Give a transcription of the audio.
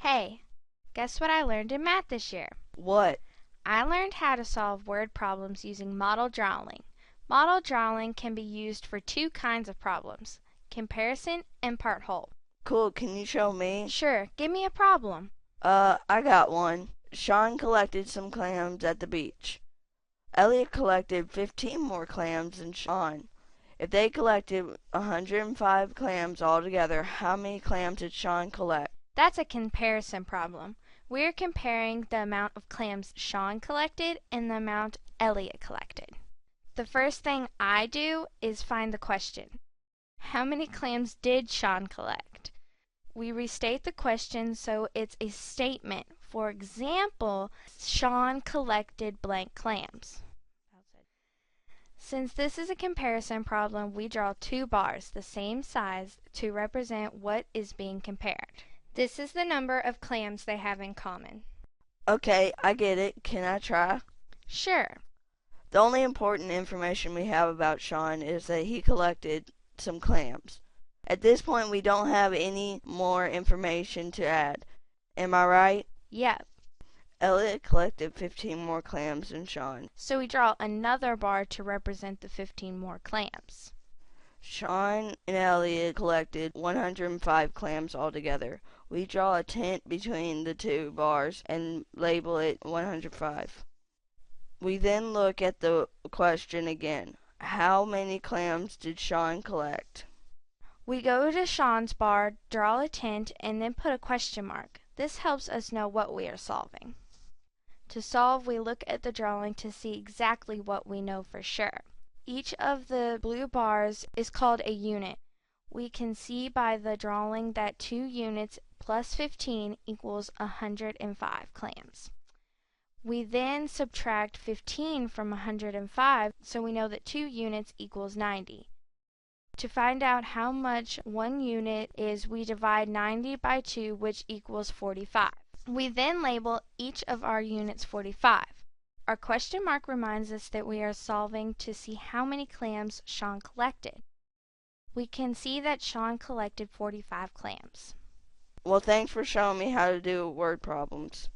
Hey, guess what I learned in math this year? What? I learned how to solve word problems using model drawing. Model drawing can be used for two kinds of problems, comparison and part whole. Cool, can you show me? Sure, give me a problem. I got one. Sean collected some clams at the beach. Elliot collected 15 more clams than Sean. If they collected 105 clams altogether, how many clams did Sean collect? That's a comparison problem. We're comparing the amount of clams Sean collected and the amount Elliot collected. The first thing I do is find the question. How many clams did Sean collect? We restate the question so it's a statement. For example, Sean collected blank clams. Since this is a comparison problem, we draw two bars the same size to represent what is being compared. This is the number of clams they have in common. Okay, I get it. Can I try? Sure. The only important information we have about Sean is that he collected some clams. At this point, we don't have any more information to add. Am I right? Yep. Elliot collected 15 more clams than Sean. So we draw another bar to represent the 15 more clams. Sean and Elliot collected 105 clams altogether. We draw a tent between the two bars and label it 105. We then look at the question again. How many clams did Sean collect? We go to Sean's bar, draw a tent, and then put a question mark. This helps us know what we are solving. To solve, we look at the drawing to see exactly what we know for sure. Each of the blue bars is called a unit. We can see by the drawing that 2 units plus 15 equals 105 clams. We then subtract 15 from 105, so we know that 2 units equals 90. To find out how much 1 unit is, we divide 90 by 2, which equals 45. We then label each of our units 45. Our question mark reminds us that we are solving to see how many clams Sean collected. We can see that Sean collected 45 clams. Well, thanks for showing me how to do word problems.